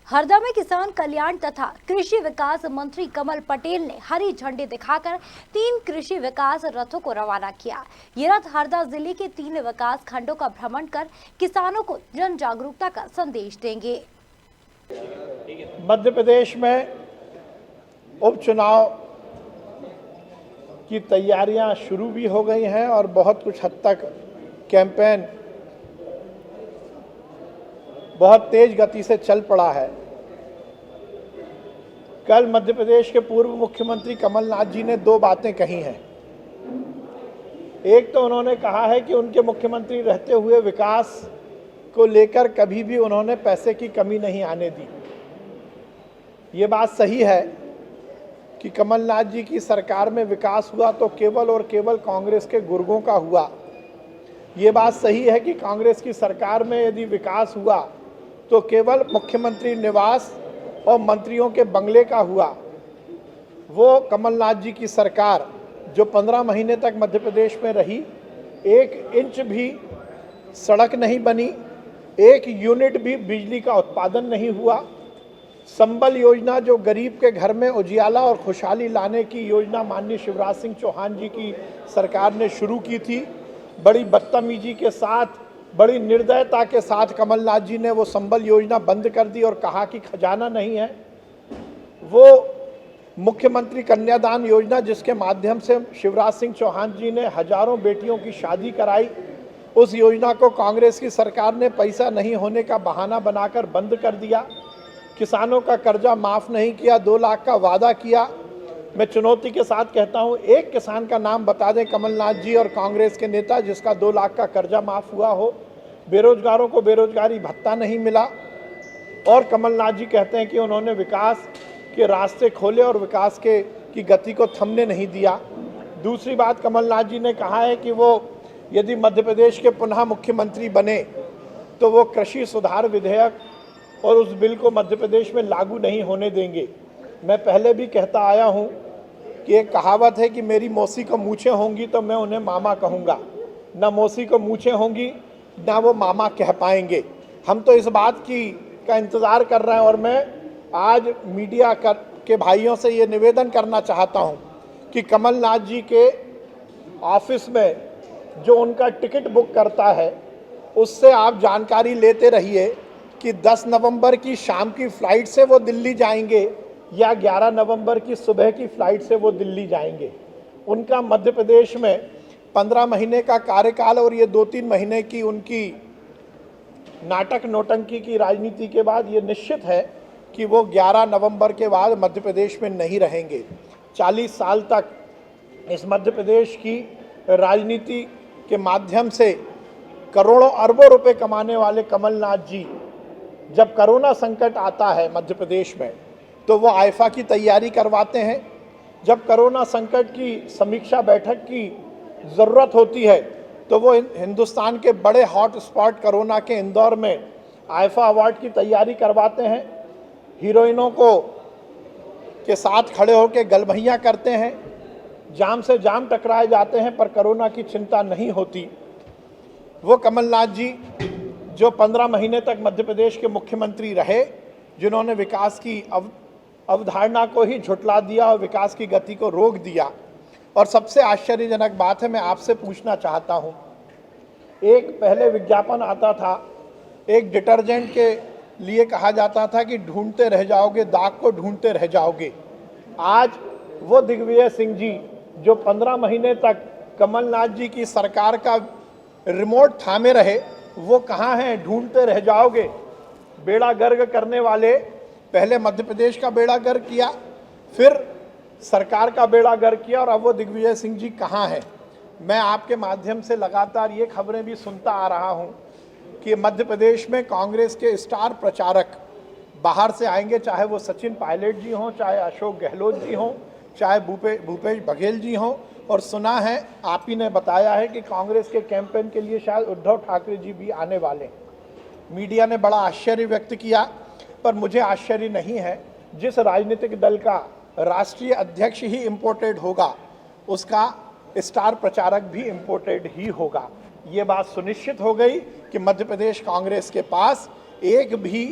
हरदा में किसान कल्याण तथा कृषि विकास मंत्री कमल पटेल ने हरी झंडी दिखाकर 3 कृषि विकास रथों को रवाना किया। ये रथ हरदा जिले के 3 विकास खंडों का भ्रमण कर किसानों को जन जागरूकता का संदेश देंगे। मध्य प्रदेश में उपचुनाव की तैयारियां शुरू भी हो गई हैं और बहुत कुछ हद तक कैंपेन बहुत तेज गति से चल पड़ा है। कल मध्य प्रदेश के पूर्व मुख्यमंत्री कमलनाथ जी ने 2 बातें कही हैं। एक तो उन्होंने कहा है कि उनके मुख्यमंत्री रहते हुए विकास को लेकर कभी भी उन्होंने पैसे की कमी नहीं आने दी। ये बात सही है कि कमलनाथ जी की सरकार में विकास हुआ तो केवल और केवल कांग्रेस के गुर्गों का हुआ। ये बात सही है कि कांग्रेस की सरकार में यदि विकास हुआ तो केवल मुख्यमंत्री निवास और मंत्रियों के बंगले का हुआ। वो कमलनाथ जी की सरकार जो 15 महीने तक मध्य प्रदेश में रही, 1 इंच भी सड़क नहीं बनी, 1 यूनिट भी बिजली का उत्पादन नहीं हुआ। संबल योजना जो गरीब के घर में उजियाला और खुशहाली लाने की योजना माननीय शिवराज सिंह चौहान जी की सरकार ने शुरू की थी, बड़ी बदतमीजी के साथ, बड़ी निर्दयता के साथ कमलनाथ जी ने वो संबल योजना बंद कर दी और कहा कि खजाना नहीं है। वो मुख्यमंत्री कन्यादान योजना जिसके माध्यम से शिवराज सिंह चौहान जी ने हजारों बेटियों की शादी कराई, उस योजना को कांग्रेस की सरकार ने पैसा नहीं होने का बहाना बनाकर बंद कर दिया। किसानों का कर्जा माफ़ नहीं किया, 2 लाख का वादा किया। मैं चुनौती के साथ कहता हूं, एक किसान का नाम बता दें कमलनाथ जी और कांग्रेस के नेता जिसका 2 लाख का कर्जा माफ़ हुआ हो। बेरोजगारों को बेरोजगारी भत्ता नहीं मिला और कमलनाथ जी कहते हैं कि उन्होंने विकास के रास्ते खोले और विकास की गति को थमने नहीं दिया। दूसरी बात, कमलनाथ जी ने कहा है कि वो यदि मध्य प्रदेश के पुनः मुख्यमंत्री बने तो वो कृषि सुधार विधेयक और उस बिल को मध्य प्रदेश में लागू नहीं होने देंगे। मैं पहले भी कहता आया हूं कि एक कहावत है कि मेरी मौसी को मूछें होंगी तो मैं उन्हें मामा कहूँगा, ना मौसी को मूछें होंगी ना वो मामा कह पाएंगे। हम तो इस बात का इंतज़ार कर रहे हैं और मैं आज मीडिया के भाइयों से ये निवेदन करना चाहता हूं कि कमलनाथ जी के ऑफिस में जो उनका टिकट बुक करता है उससे आप जानकारी लेते रहिए कि 10 नवंबर की शाम की फ़्लाइट से वो दिल्ली जाएंगे या 11 नवंबर की सुबह की फ़्लाइट से वो दिल्ली जाएंगे। उनका मध्य प्रदेश में 15 महीने का कार्यकाल और ये 2-3 महीने की उनकी नाटक नौटंकी की राजनीति के बाद ये निश्चित है कि वो 11 नवंबर के बाद मध्य प्रदेश में नहीं रहेंगे। 40 साल तक इस मध्य प्रदेश की राजनीति के माध्यम से करोड़ों अरबों रुपए कमाने वाले कमलनाथ जी जब कोरोना संकट आता है मध्य प्रदेश में तो वो आईफा की तैयारी करवाते हैं। जब कोरोना संकट की समीक्षा बैठक की ज़रूरत होती है तो वो हिंदुस्तान के बड़े हॉट स्पॉट कोरोना के इंदौर में आईफा अवार्ड की तैयारी करवाते हैं। हीरोइनों के साथ खड़े होकर गलभैया करते हैं, जाम से जाम टकराए जाते हैं पर कोरोना की चिंता नहीं होती। वो कमलनाथ जी जो 15 महीने तक मध्य प्रदेश के मुख्यमंत्री रहे, जिन्होंने विकास की अवधारणा को ही झुठला दिया और विकास की गति को रोक दिया। और सबसे आश्चर्यजनक बात है, मैं आपसे पूछना चाहता हूं, एक पहले विज्ञापन आता था, एक डिटर्जेंट के लिए कहा जाता था कि ढूंढते रह जाओगे, दाग को ढूंढते रह जाओगे। आज वो दिग्विजय सिंह जी जो 15 महीने तक कमलनाथ जी की सरकार का रिमोट थामे रहे, वो कहाँ हैं? ढूंढते रह जाओगे। बेड़ा गर्क करने वाले, पहले मध्य प्रदेश का बेड़ा गर्क किया, फिर सरकार का बेड़ा गर्क किया और अब वो दिग्विजय सिंह जी कहाँ हैं? मैं आपके माध्यम से लगातार ये खबरें भी सुनता आ रहा हूँ कि मध्य प्रदेश में कांग्रेस के स्टार प्रचारक बाहर से आएंगे, चाहे वो सचिन पायलट जी हों, चाहे अशोक गहलोत जी हों, चाहे भूपेश बघेल जी हों। और सुना है, आप ही ने बताया है कि कांग्रेस के कैंपेन के लिए शायद उद्धव ठाकरे जी भी आने वाले। मीडिया ने बड़ा आश्चर्य व्यक्त किया, पर मुझे आश्चर्य नहीं है। जिस राजनीतिक दल का राष्ट्रीय अध्यक्ष ही इम्पोर्टेड होगा, उसका स्टार प्रचारक भी इम्पोर्टेड ही होगा। ये बात सुनिश्चित हो गई कि मध्य प्रदेश कांग्रेस के पास एक भी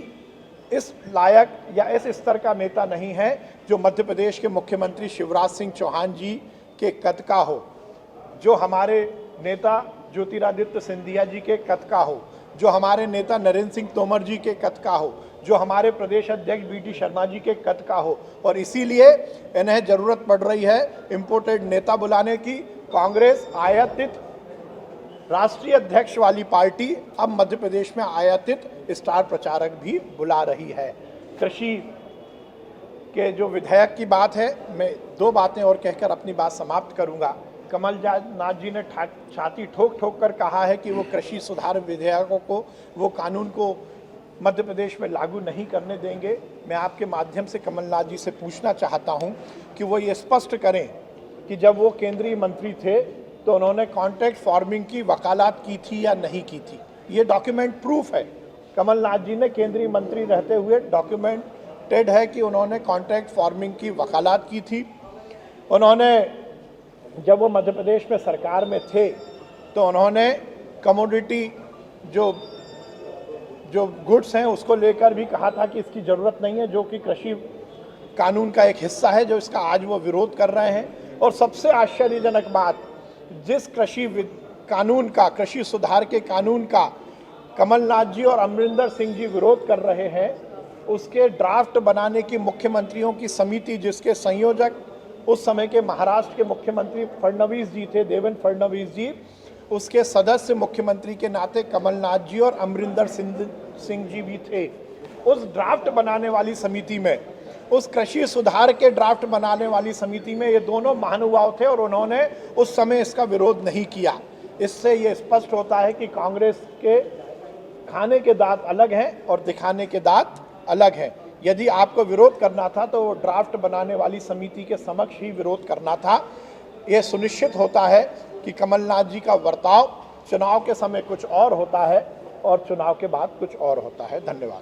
इस लायक या इस स्तर का नेता नहीं है जो मध्य प्रदेश के मुख्यमंत्री शिवराज सिंह चौहान जी के कद का हो, जो हमारे नेता ज्योतिरादित्य सिंधिया जी के कद का हो, जो हमारे नेता नरेंद्र सिंह तोमर जी के कद का हो, जो हमारे प्रदेश अध्यक्ष बीटी शर्मा जी के कद का हो। और इसीलिए इन्हें जरूरत पड़ रही है इंपोर्टेड नेता बुलाने की। कांग्रेस आयातित राष्ट्रीय अध्यक्ष वाली पार्टी अब मध्य प्रदेश में आयातित स्टार प्रचारक भी बुला रही है। कृषि के जो विधेयक की बात है, मैं 2 बातें और कहकर अपनी बात समाप्त करूंगा। कमलनाथ जी ने छाती ठोक ठोक कर कहा है कि वो कृषि सुधार विधेयकों को, वो कानून को मध्य प्रदेश में लागू नहीं करने देंगे। मैं आपके माध्यम से कमलनाथ जी से पूछना चाहता हूं कि वो ये स्पष्ट करें कि जब वो केंद्रीय मंत्री थे तो उन्होंने कॉन्ट्रैक्ट फार्मिंग की वकालत की थी या नहीं की थी। ये डॉक्यूमेंट प्रूफ है। कमलनाथ जी ने केंद्रीय मंत्री रहते हुए डॉक्यूमेंटेड है कि उन्होंने कॉन्ट्रैक्ट फार्मिंग की वकालत की थी। उन्होंने जब वो मध्य प्रदेश में सरकार में थे तो उन्होंने कमोडिटी जो गुड्स हैं उसको लेकर भी कहा था कि इसकी ज़रूरत नहीं है, जो कि कृषि कानून का एक हिस्सा है, जो इसका आज वो विरोध कर रहे हैं। और सबसे आश्चर्यजनक बात, जिस कृषि सुधार के कानून का कमलनाथ जी और अमरिंदर सिंह जी विरोध कर रहे हैं, उसके ड्राफ्ट बनाने की मुख्यमंत्रियों की समिति, जिसके संयोजक उस समय के महाराष्ट्र के मुख्यमंत्री फडणवीस जी थे, देवेंद्र फडणवीस जी, उसके सदस्य मुख्यमंत्री के नाते कमलनाथ जी और अमरिंदर सिंह जी भी थे। उस ड्राफ्ट बनाने वाली समिति में, उस कृषि सुधार के ड्राफ्ट बनाने वाली समिति में ये दोनों महानुभाव थे और उन्होंने उस समय इसका विरोध नहीं किया। इससे ये स्पष्ट होता है कि कांग्रेस के खाने के दांत अलग हैं और दिखाने के दांत अलग हैं। यदि आपको विरोध करना था तो वो ड्राफ्ट बनाने वाली समिति के समक्ष ही विरोध करना था। ये सुनिश्चित होता है कि कमलनाथ जी का बर्ताव चुनाव के समय कुछ और होता है और चुनाव के बाद कुछ और होता है। धन्यवाद।